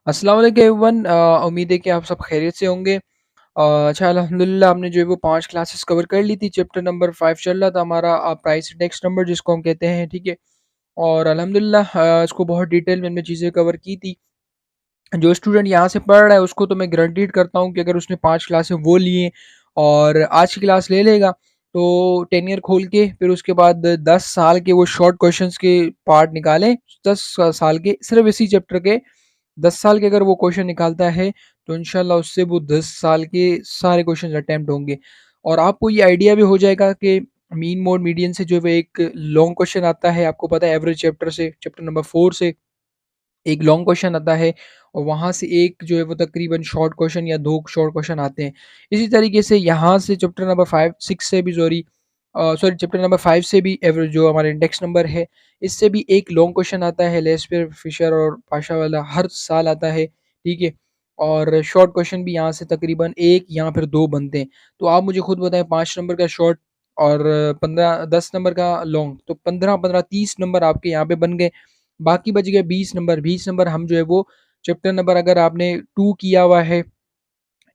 अस्सलाम वालेकुम एवरीवन। उम्मीद है कि आप सब खैरियत से होंगे। अच्छा अल्हम्दुलिल्लाह हमने जो है वो 5 क्लासेस कवर कर ली थी। चैप्टर नंबर 5 चल रहा था हमारा प्राइस इंडेक्स नंबर जिसको हम कहते हैं, ठीक है? और अल्हम्दुलिल्लाह इसको बहुत डिटेल में हमने चीज़ें कवर की थी। जो स्टूडेंट यहाँ से पढ़ रहा है उसको तो मैं गारंटीड करता हूँ कि अगर उसने 5 क्लासें वो लिए और आज की क्लास ले लेगा तो 10 ईयर खोल के फिर उसके बाद 10 साल के वो शॉर्ट क्वेश्चंस के पार्ट निकालें। 10 साल के सिर्फ इसी चैप्टर के 10 साल के अगर वो क्वेश्चन निकालता है तो इंशाल्लाह उससे वो 10 साल के सारे क्वेश्चन अटेम्प्ट होंगे। और आपको ये आइडिया भी हो जाएगा कि मीन मोड मीडियन से जो है एक लॉन्ग क्वेश्चन आता है, आपको पता है एवरेज चैप्टर से, चैप्टर नंबर 4 से एक लॉन्ग क्वेश्चन आता है और वहाँ से एक जो है वो तकरीबन शॉर्ट क्वेश्चन या 2 शॉर्ट क्वेश्चन आते हैं। इसी तरीके से यहाँ से चैप्टर नंबर 5 6 से भी सॉरी चैप्टर नंबर 5 से भी एवरेज जो हमारा इंडेक्स नंबर है, इससे भी एक लॉन्ग क्वेश्चन आता है, लेस्पेयर, फिशर और पाशा वाला हर साल आता है, ठीक है? और शॉर्ट क्वेश्चन भी यहाँ से तकरीबन 1 या फिर 2 बनते हैं। तो आप मुझे खुद बताएँ 5 नंबर का शॉर्ट और 15 10 नंबर का लॉन्ग, तो 15-15 30 नंबर आपके यहाँ पे बन गए। बाकी बच गए 20 नंबर। 20 नंबर हम जो है वो चैप्टर नंबर अगर आपने 2 किया हुआ है,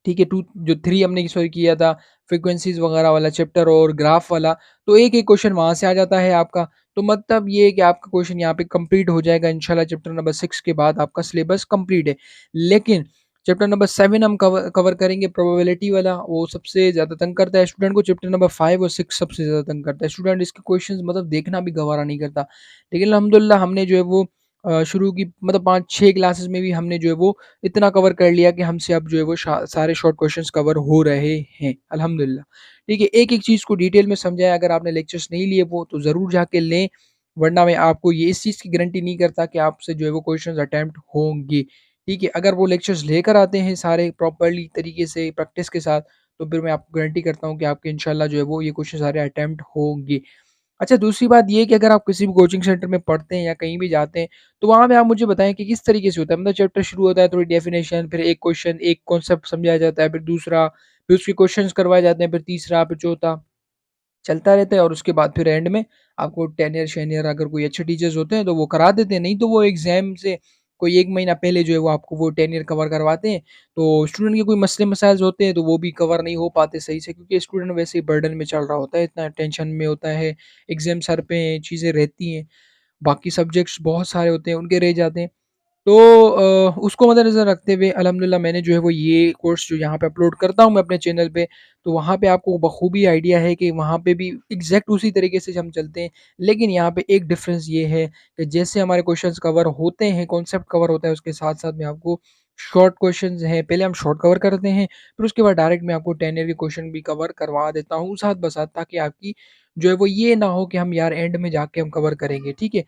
ठीक है, 2 जो 3 हमने सॉरी किया था, फ्रीक्वेंसीज़ वगैरह वाला चैप्टर और ग्राफ वाला, तो एक-एक क्वेश्चन वहाँ से आ जाता है आपका। तो मतलब ये है कि आपका क्वेश्चन यहाँ पे कंप्लीट हो जाएगा इंशाल्लाह। चैप्टर नंबर 6 के बाद आपका सिलेबस कंप्लीट है। लेकिन चैप्टर नंबर 7 हम कवर कवर करेंगे प्रोबेबिलिटी वाला, वो सबसे ज़्यादा तंग करता है स्टूडेंट को। चैप्टर नंबर 5 और 6 सबसे ज़्यादा तंग करता है। स्टूडेंट इसके क्वेश्चंस मतलब देखना भी गवारा नहीं करता। लेकिन अल्हम्दुलिल्लाह हमने जो है वो शुरू की मतलब 5-6 क्लासेस में भी हमने जो है वो इतना कवर कर लिया कि हमसे अब जो है वो सारे शॉर्ट क्वेश्चंस कवर हो रहे हैं अल्हम्दुलिल्लाह। ठीक है, एक-एक चीज़ को डिटेल में समझाया। अगर आपने लेक्चर्स नहीं लिए वो तो ज़रूर जाके लें, वरना मैं आपको ये इस चीज़ की गारंटी नहीं करता कि आपसे जो है वो क्वेश्चंस अटेम्प्ट होंगे। ठीक है, अगर वो लेक्चर्स लेकर आते हैं सारे प्रॉपर्ली तरीके से प्रैक्टिस के साथ, तो फिर मैं आपको गारंटी करता हूँ कि आपके इंशाल्लाह जो है वो ये क्वेश्चन सारे अटेम्प्ट होंगे। अच्छा, दूसरी बात ये है कि अगर आप किसी भी कोचिंग सेंटर में पढ़ते हैं या कहीं भी जाते हैं, तो वहाँ पे आप मुझे बताएँ कि किस तरीके से होता है? मतलब चैप्टर शुरू होता है, थोड़ी डेफिनेशन, फिर एक क्वेश्चन, एक कॉन्सेप्ट समझाया जाता है, फिर दूसरा, फिर उसके क्वेश्चन्स करवाए जाते हैं, फिर तीसरा, फिर चौथा, चलता रहता है और उसके बाद फिर एंड में आपको टेनियर-शेनियर अगर कोई अच्छे टीचर्स होते हैं, तो वो करा देते हैं, नहीं तो वो एग्ज़ाम से कोई 1 महीना पहले जो है वो आपको वो टेनियर कवर करवाते हैं। तो स्टूडेंट के कोई मसले-मसाइल होते हैं, तो वो भी कवर नहीं हो पाते सही से, क्योंकि स्टूडेंट वैसे ही बर्डन में चल रहा होता है, इतना टेंशन में होता है, एग्ज़ाम सर पे हैं, चीज़ें रहती हैं, बाकी सब्जेक्ट्स बहुत सारे होते हैं, उनके रह जाते हैं। तो उसको मद्देनज़र रखते हुए अल्हम्दुलिल्लाह मैंने जो है वो ये कोर्स जो यहाँ पे अपलोड करता हूँ मैं अपने चैनल पे, तो वहाँ पे आपको बखूबी आइडिया है कि वहाँ पे भी एग्ज़ैक्ट उसी तरीके से हम चलते हैं। लेकिन यहाँ पे एक डिफ़रेंस ये है कि जैसे हमारे क्वेश्चंस कवर होते हैं, कॉन्सेप्ट कवर होता है, उसके साथ-साथ में आपको शॉर्ट क्वेश्चंस हैं, पहले हम शॉर्ट कवर करते हैं, फिर उसके बाद डायरेक्ट मैं आपको 10 ईयर के क्वेश्चन भी कवर करवा देता हूँ साथ-ब-साथ, ताकि आपकी जो है वो ये ना हो कि हम यार एंड में जाके हम कवर करेंगे, ठीक है?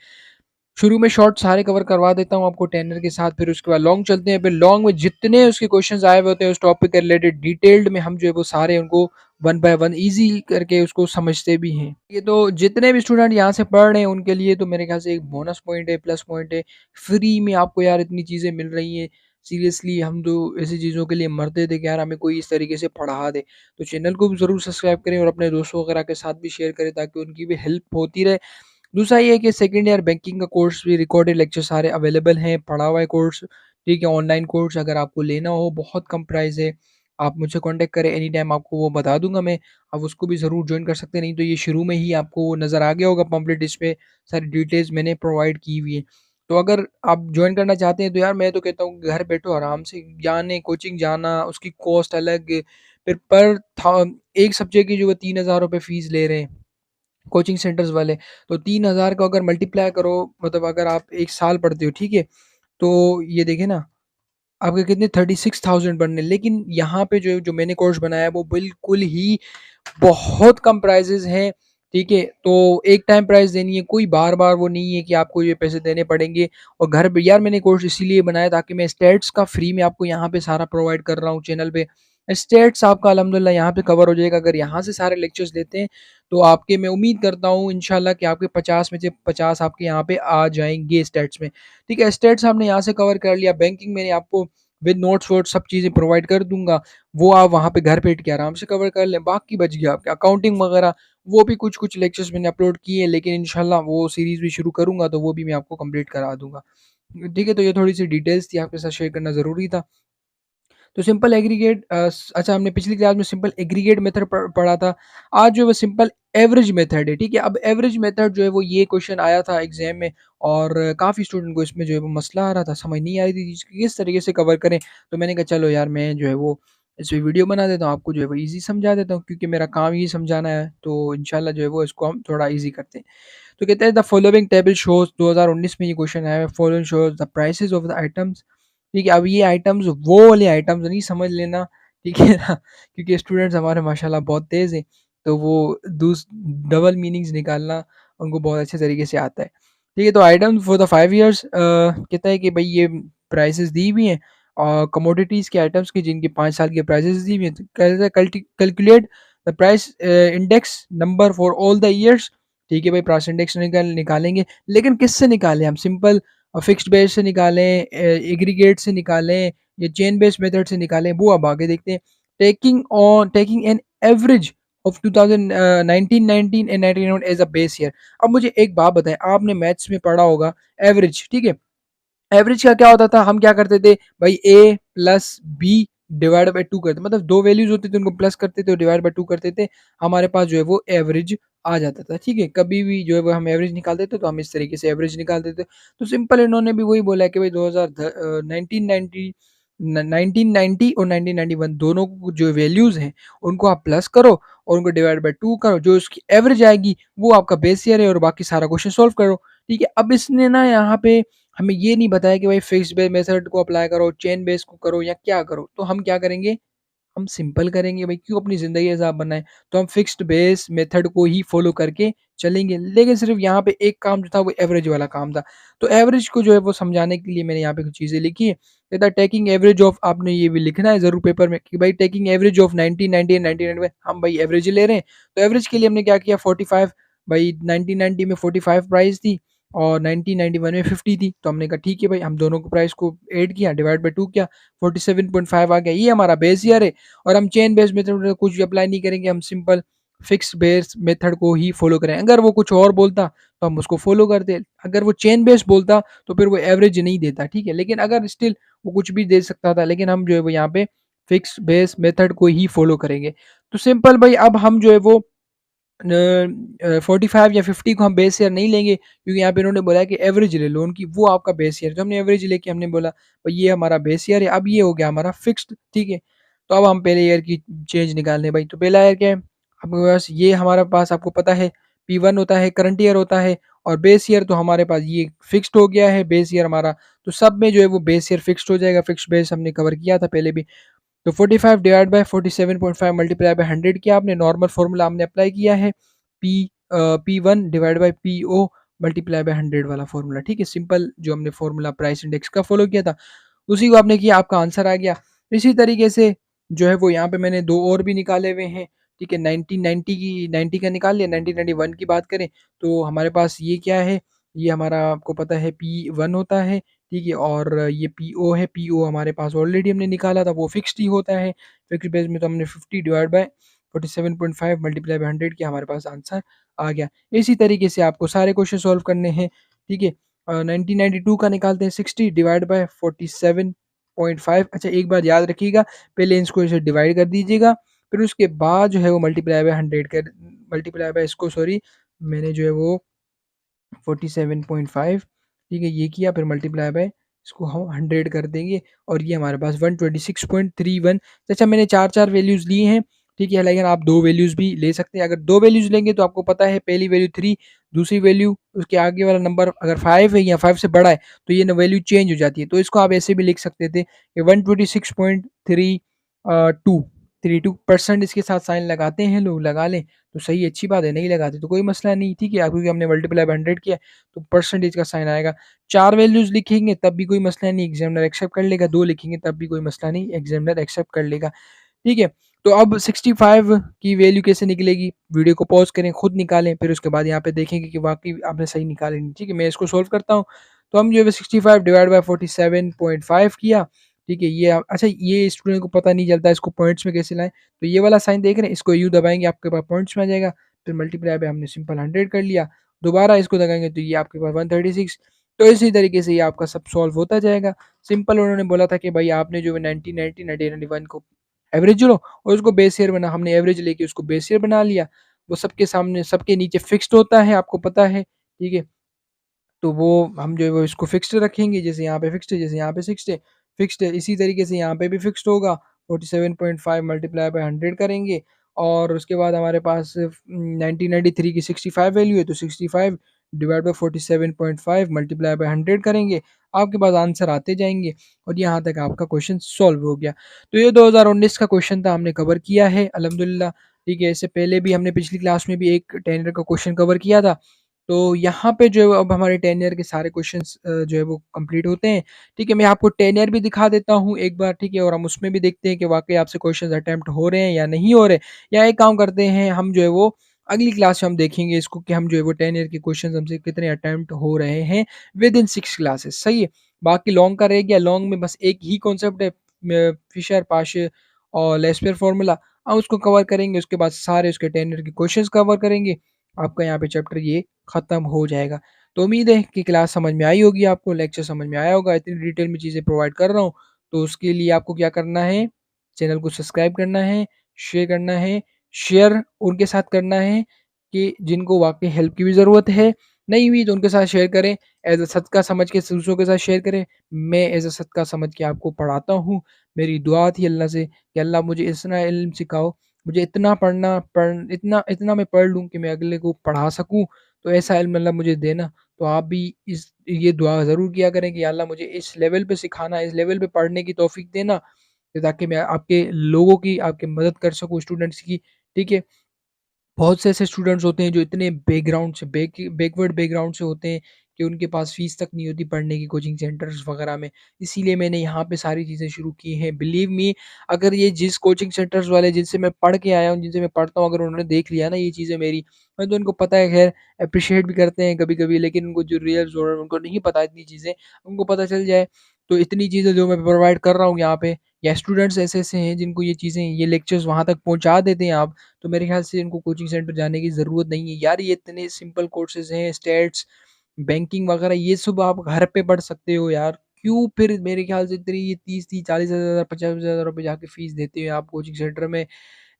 शुरू में शॉर्ट सारे कवर करवा देता हूँ आपको टेनर के साथ, फिर उसके बाद लॉन्ग चलते हैं, फिर लॉन्ग में जितने उसके क्वेश्चंस आए हुए होते हैं उस टॉपिक के रिलेटेड डिटेल्ड में हम जो है वो सारे उनको वन बाय वन ईज़ी करके उसको समझते भी हैं। ये तो जितने भी स्टूडेंट यहाँ से पढ़ रहे हैं उनके लिए तो मेरे ख्याल से एक बोनस पॉइंट है, प्लस पॉइंट है। फ्री में आपको यार इतनी चीज़ें मिल रही हैं। सीरियसली हम तो ऐसी चीज़ों के लिए मरते थे कि यार हमें कोई इस तरीके से पढ़ा दे। तो चैनल को भी ज़रूर सब्सक्राइब करें और अपने दोस्तों वगैरह के साथ भी शेयर करें ताकि उनकी भी हेल्प होती रहे। दूसरा ये है कि सेकंड ईयर बैंकिंग का कोर्स भी रिकॉर्डेड लेक्चर सारे अवेलेबल हैं, पढ़ा हुआ है कोर्स, ठीक है? ऑनलाइन कोर्स अगर आपको लेना हो बहुत कम प्राइस है, आप मुझसे कॉन्टैक्ट करें एनी टाइम, आपको वो बता दूँगा मैं, आप उसको भी ज़रूर जॉइन कर सकते हैं, नहीं तो ये शुरू में ही आपको नज़र आ गया होगा पम्पलेट, इस पे सारी डिटेल्स मैंने प्रोवाइड की हुई है। तो अगर आप जॉइन करना चाहते हैं तो यार मैं तो कहता हूँ घर बैठो आराम से, जाने कोचिंग जाना, उसकी कॉस्ट अलग, फिर पर था 1 सब्जेक्ट की जो है ₹3000 फीस ले रहे हैं। कोचिंग सेंटर्स वाले, तो 3000 को अगर मल्टीप्लाई करो, मतलब अगर आप 1 साल पढ़ते हो, ठीक है? तो ये देखिए ना, आपके कितने 36,000 बनने, लेकिन यहाँ पे जो मैंने कोर्स बनाया है वो बिल्कुल ही बहुत कम प्राइसेज़ हैं, ठीक है? तो एक टाइम प्राइस देनी है, कोई बार-बार वो नहीं है कि आपको ये पैसे देने पड़ेंगे। और घर पे यार मैंने कोर्स इसीलिए बनाया ताकि मैं स्टेट्स का फ्री में आपको यहाँ पे सारा प्रोवाइड कर रहा हूँ चैनल पे। स्टेट्स आपका अल्हम्दुलिल्लाह यहाँ पे कवर हो जाएगा, अगर यहाँ से सारे लेक्चर्स लेते हैं, तो आपके मैं उम्मीद करता हूँ इंशाल्लाह कि आपके 50 में से 50 आपके यहाँ पे आ जाएँगे स्टेट्स में। ठीक है, स्टेट्स आपने यहाँ से कवर कर लिया, बैंकिंग मैंने आपको विद नोट्स वोट्स सब चीज़ें प्रोवाइड कर दूँगा। वो आप वहाँ पे घर बैठ के आराम से कवर कर लें। बाकी बच गया आपका अकाउंटिंग वगैरह, वो भी कुछ-कुछ लेक्चर्स मैंने अपलोड किए हैं, लेकिन इंशाल्लाह वो सीरीज़ भी शुरू करूँगा तो वो भी मैं आपको कंप्लीट करा दूँगा। ठीक है, तो ये थोड़ी-सी डिटेल्स थी आपके साथ शेयर करना ज़रूरी था। तो सिंपल एग्रीगेट अच्छा हमने पिछली क्लास में सिंपल एग्रीगेट मेथड पढ़ा था। आज जो है वो सिंपल एवरेज मेथड है, ठीक है? अब एवरेज मेथड जो है वो ये क्वेश्चन आया था एग्ज़ाम में और काफ़ी स्टूडेंट को इसमें जो है वो मसला आ रहा था, समझ नहीं आ रही थी चीज़ किस तरीके से कवर करें। तो मैंने कहा चलो यार मैं जो है वो इस पे वीडियो बना देता हूँ, आपको जो है वो ईज़ी समझा देता हूँ क्योंकि मेरा काम ही समझाना है, तो इंशाल्लाह जो है वो इसको हम थोड़ा ईज़ी करते हैं। तो कहते हैं द फॉलोइंग टेबल शोज़ 2019 में ये क्वेश्चन आया है, following shows the prices of the items. ठीक है, अब ये आइटम्स वो वाले आइटम्स नहीं समझ लेना, ठीक है ना? क्योंकि स्टूडेंट्स हमारे माशाल्लाह बहुत तेज़ हैं, तो वो दूस डबल मीनिंग्स निकालना उनको बहुत अच्छे तरीके से आता है। ठीक है, तो आइटम्स फॉर द 5 इयर्स कहता है कि भई ये प्राइसेज़ दी हुई हैं और कमोडिटीज़ के आइटम्स की जिनकी 5 साल की प्राइसेज़ दी हुई हैं। तो कहता है calculate the price index number for all the years. ठीक है भाई, प्राइस इंडेक्स निकालेंगे, लेकिन किससे निकालें हम? सिंपल फिक्स्ड बेस से निकालें, एग्रीगेट से निकालें या चेन बेस्ड मेथड से निकालें, वो अब आगे देखते हैं। Taking an average of 1919 and 1991 as a base year. अब मुझे एक बात बताएं, आपने मैथ्स में पढ़ा होगा एवरेज, ठीक है? एवरेज का क्या होता था? हम क्या करते थे भाई, A plus B divide by two करते, मतलब दो वैल्यूज होती थी उनको प्लस करते थे और डिवाइड बाई टू करते थे, हमारे पास जो है वो एवरेज आ जाता था। ठीक है, कभी भी जो है वो हम एवरेज निकालते थे तो हम इस तरीके से एवरेज निकालते थे। तो सिंपल इन्होंने भी वही बोला है कि भाई 1990 1990 और 1991 दोनों जो वैल्यूज हैं उनको आप प्लस करो और उनको डिवाइड बाई टू करो, जो उसकी एवरेज आएगी वो आपका बेस ईयर है और बाकी सारा क्वेश्चन सॉल्व करो। ठीक है, अब इसने ना यहाँ पे हमें ये नहीं बताया कि भाई फिक्स्ड बेस मेथड को अप्लाई करो, चेन बेस को करो या क्या करो। तो हम क्या करेंगे, हम सिंपल करेंगे भाई, क्यों अपनी ज़िंदगी अज़ाब बनाएँ? तो हम फिक्स्ड बेस मेथड को ही फ़ॉलो करके चलेंगे। लेकिन सिर्फ़ यहाँ पे एक काम जो था वो एवरेज वाला काम था। तो एवरेज को जो है वो समझाने के लिए मैंने यहाँ पे कुछ चीज़ें लिखी हैं। कहता है टेकिंग एवरेज ऑफ, आपने ये भी लिखना है ज़रूर पेपर में कि भाई टेकिंग एवरेज ऑफ 1990 एंड 1991 हम भाई एवरेज ही ले रहे हैं। तो एवरेज के लिए हमने क्या किया 45, भाई 1990 में 45 प्राइस थी और 1991 में 50 थी। तो हमने कहा ठीक है भाई, हम दोनों को प्राइस को ऐड किया, डिवाइड बाय 2 किया, 47.5 आ गया। ये हमारा बेस ईयर है और हम चेन बेस्ड मेथड में कुछ भी अप्लाई नहीं करेंगे, हम सिंपल फिक्स बेस मेथड को ही फॉलो करें। अगर वो कुछ और बोलता तो हम उसको फॉलो करते, अगर वो चेन बेस्ड बोलता तो फिर वो एवरेज नहीं देता, ठीक है? लेकिन अगर स्टिल वो कुछ भी दे सकता था, लेकिन हम जो है वो यहाँ पे फिक्स बेस मेथड को ही फॉलो करेंगे। तो सिंपल भाई, अब हम जो है वो 45 या 50 को हम बेस ईयर नहीं लेंगे क्योंकि यहाँ पे इन्होंने बोला है कि एवरेज ले लो उनकी, वो आपका बेस ईयर। तो हमने एवरेज लेके हमने बोला भाई ये हमारा बेस ईयर है, अब ये हो गया हमारा फिक्स्ड, ठीक है? तो अब हम पहले ईयर की चेंज निकालने भाई। तो पहला ईयर क्या है आपके पास? ये हमारे पास आपको पता है P1 होता है, करंट ईयर होता है और बेस ईयर तो हमारे पास ये फिक्स्ड हो गया है बेस ईयर हमारा। तो सब में जो है वो बेस ईयर फिक्स्ड हो जाएगा, फिक्स्ड बेस हमने कवर किया था पहले भी। तो 45 डिवाइड बाय 47.5 मल्टीप्लाई बाय 100 किया आपने, नॉर्मल फार्मूला हमने अप्लाई किया है, P1 divide by PO multiply by 100 वाला फार्मूला, ठीक है? सिंपल जो हमने फार्मूला प्राइस इंडेक्स का फॉलो किया था उसी को आपने किया, आपका आंसर आ गया। इसी तरीके से जो है वो यहाँ पे मैंने दो और भी निकाले हुए हैं, ठीक है? 1990 की 90 का निकाल लिया, 1991 की बात करें तो हमारे पास ये क्या है, ये हमारा आपको पता है P1 होता है, ठीक है? और ये PO है, PO हमारे पास ऑलरेडी हमने निकाला था, वो फिक्स्ड ही होता है। फिक्स्ड बेस में तो हमने 50 डिवाइड बाय 47.5 मल्टीप्लाई बाय 100 किया, हमारे पास आंसर आ गया। इसी तरीके से आपको सारे क्वेश्चन सॉल्व करने हैं, ठीक है? 1992 का निकालते हैं, 60 डिवाइड बाय 47.5। अच्छा एक बात याद रखिएगा, पहले इसको ऐसे डिवाइड कर दीजिएगा, फिर उसके बाद जो है वो मल्टीप्लाई बाय 100 कर, मल्टीप्लाई बाय इसको सॉरी मैंने जो है वो 47.5, ठीक है, ये किया, फिर मल्टीप्लाई बाय इसको हम 100 कर देंगे और ये हमारे पास 126.31। अच्छा मैंने 4-4 वैल्यूज़ ली हैं, ठीक है, लेकिन आप 2 वैल्यूज़ भी ले सकते हैं। अगर 2 वैल्यूज़ लेंगे तो आपको पता है पहली वैल्यू 3, दूसरी वैल्यू उसके आगे वाला नंबर अगर 5 है या 5 से बड़ा है तो ये न वैल्यू चेंज हो जाती है। तो इसको आप ऐसे भी लिख सकते थे कि 126.32 32% इसके साथ साइन लगाते हैं लोग, लगा लें तो सही, अच्छी बात है, नहीं लगाते तो कोई मसला नहीं, ठीक है? क्योंकि हमने मल्टीप्लाई बाय 100 किया तो परसेंटेज का साइन आएगा। 4 वैल्यूज़ लिखेंगे तब भी कोई मसला नहीं, एग्ज़ामिनर एक्सेप्ट कर लेगा, 2 लिखेंगे तब भी कोई मसला नहीं, एग्ज़ामिनर एक्सेप्ट कर लेगा, ठीक है? तो अब 65 की वैल्यू कैसे निकलेगी? वीडियो को पॉज़ करें, खुद निकालें, फिर उसके बाद यहाँ पे देखेंगे कि वाक़ई आपने सही निकाली नहीं, ठीक है? मैं इसको सॉल्व करता हूँ। तो हम जो है 65 डिवाइड बाय 47.5 किया, ठीक है? ये अच्छा ये स्टूडेंट को पता नहीं चलता इसको पॉइंट्स में कैसे लाएँ? तो ये वाला साइन देख रहे हैं, इसको यूँ दबाएँगे आपके पास पॉइंट्स में आ जाएगा, फिर मल्टीप्लाई बाय हमने सिंपल 100 कर लिया, दोबारा इसको दबाएँगे तो ये आपके पास 136, तो इसी तरीके से ये आपका सब सॉल्व होता जाएगा। सिंपल उन्होंने बोला था कि भाई आपने जो है 90, 90, 90, 91 को एवरेज लो और उसको बेस ईयर बना, हमने एवरेज लेके उसको बेस ईयर बना लिया। वो सबके सामने सबके नीचे फिक्स्ड होता है, आपको पता है, ठीक है? तो वो हम जो है वो इसको फिक्स्ड रखेंगे, जैसे यहाँ पे फिक्स्ड है, जैसे यहाँ पे फिक्स्ड है, इसी तरीके से यहाँ पे भी फिक्स्ड होगा। 47.5 मल्टीप्लाई बाय 100 करेंगे और उसके बाद हमारे पास 1993 की 65 वैल्यू है, तो 65 डिवाइड बाय 47.5 मल्टीप्लाई बाय 100 करेंगे। आपके पास आंसर आते जाएंगे और यहाँ तक आपका क्वेश्चन सॉल्व हो गया। तो ये 2019 का क्वेश्चन था, हमने कवर किया है अल्हम्दुलिल्लाह। ठीक है, इससे पहले भी हमने पिछली क्लास में भी एक टेनर का क्वेश्चन कवर किया था। तो यहाँ पे जो है अब हमारे 10 ईयर के सारे क्वेश्चंस जो है वो कंप्लीट होते हैं। ठीक है, मैं आपको 10 ईयर भी दिखा देता हूँ एक बार, ठीक है? और हम उसमें भी देखते हैं कि वाक़ई आपसे क्वेश्चंस अटेम्प्ट हो रहे हैं या नहीं हो रहे। या एक काम करते हैं, हम जो है वो अगली क्लास में हम देखेंगे इसको कि हम जो है वो 10 ईयर के क्वेश्चंस हमसे कितने अटेम्प्ट हो रहे हैं विदिन 6 क्लासेस, सही है? बाकी लॉन्ग का रह गया, लॉन्ग में बस एक ही कॉन्सेप्ट है, फिशर, पाशे और लेस्पर फार्मूला, हम उसको कवर करेंगे, उसके बाद सारे उसके 10 ईयर के क्वेश्चंस कवर करेंगे। आपका यहाँ पे चैप्टर ये ख़त्म हो जाएगा। तो उम्मीद है कि क्लास समझ में आई होगी आपको, लेक्चर समझ में आया होगा। इतनी डिटेल में चीज़ें प्रोवाइड कर रहा हूँ, तो उसके लिए आपको क्या करना है, चैनल को सब्सक्राइब करना है, शेयर करना है, शेयर उनके साथ करना है कि जिनको वाक़ई हेल्प की भी ज़रूरत है। नहीं हुई तो उनके साथ शेयर करें, एज़ अ सदका समझ के दूसरों के साथ शेयर करें। मैं एज़ अ सदका समझ के आपको पढ़ाता हूँ। मेरी दुआ थी अल्लाह से कि अल्लाह मुझे इतना इल्म सिखाओ, मुझे इतना इतना इतना मैं पढ़ लूँ कि मैं अगले को पढ़ा सकूँ, तो ऐसा इल्म अल्लाह मुझे देना। तो आप भी इस ये दुआ ज़रूर किया करें कि या अल्लाह मुझे इस लेवल पे सिखाना, इस लेवल पे पढ़ने की तौफ़ीक देना, ताकि मैं आपके लोगों की आपकी मदद कर सकूँ, स्टूडेंट्स की, ठीक है? बहुत से ऐसे स्टूडेंट्स होते हैं जो इतने बैकग्राउंड से बैकवर्ड बैकग्राउंड से होते हैं कि उनके पास फीस तक नहीं होती पढ़ने की कोचिंग सेंटर्स वगैरह में। इसीलिए मैंने यहाँ पे सारी चीज़ें शुरू की हैं। बिलीव मी, अगर ये जिस कोचिंग सेंटर्स वाले जिनसे मैं पढ़ के आया हूँ, जिनसे मैं पढ़ता हूँ, अगर उन्होंने देख लिया ना ये चीज़ें मेरी, मैं तो उनको पता है, खैर एप्रिशिएट भी करते हैं कभी-कभी, लेकिन उनको जो रियल ज़रूरत उनको नहीं पता इतनी चीज़ें, उनको पता चल जाए। तो इतनी चीज़ें जो मैं प्रोवाइड कर रहा हूँ यहाँ पे, या स्टूडेंट्स ऐसे-ऐसे हैं जिनको ये चीज़ें, ये लेक्चर्स वहाँ तक पहुँचा देते हैं आप, तो मेरे ख़्याल से इनको कोचिंग सेंटर जाने की ज़रूरत नहीं है। यार ये इतने सिंपल कोर्सेज़ हैं, स्टैट्स, बैंकिंग वग़ैरह ये सब आप घर पे पढ़ सकते हो यार। क्यों फिर मेरे ख़्याल से इतनी ये 30-30, 40,000, 50,000 रुपए जाके फ़ीस देते हो आप कोचिंग सेंटर में,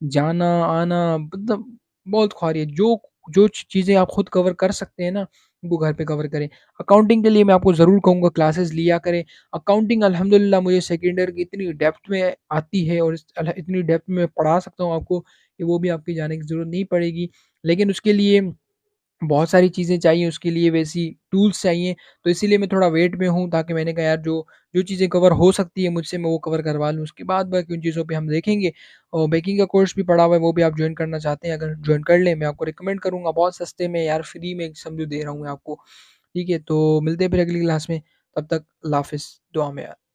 जाना, आना, मतलब बहुत ख़्वारी है। जो जो चीज़ें आप खुद कवर कर सकते हैं ना, उनको घर पे कवर करें। अकाउंटिंग के लिए मैं आपको ज़रूर कहूँगा क्लासेस लिया करें। अकाउंटिंग अल्हम्दुलिल्लाह मुझे सेकंड ईयर की इतनी डेप्थ में आती है और इतनी डेप्थ में मैं पढ़ा सकता हूँ आपको कि वो भी आपकी जाने की ज़रूरत नहीं पड़ेगी। लेकिन उसके लिए बहुत सारी चीज़ें चाहिए, उसके लिए वैसी टूल्स चाहिए, तो इसीलिए मैं थोड़ा वेट में हूँ, ताकि मैंने कहा यार जो जो चीज़ें कवर हो सकती है मुझसे, मैं वो कवर करवा लूँ। उसके बाद बाकी उन चीज़ों पे हम देखेंगे। और बेकिंग का कोर्स भी पड़ा हुआ है, वो भी आप जॉइन करना चाहते हैं, अगर जॉइन कर लें, मैं आपको रिकमेंड करूँगा। बहुत सस्ते में यार, फ्री में समझो दे रहा हूँ मैं आपको। ठीक है, तो मिलते हैं फिर अगली क्लास में, तब तक अल्लाह हाफ़िज़, दुआ में याद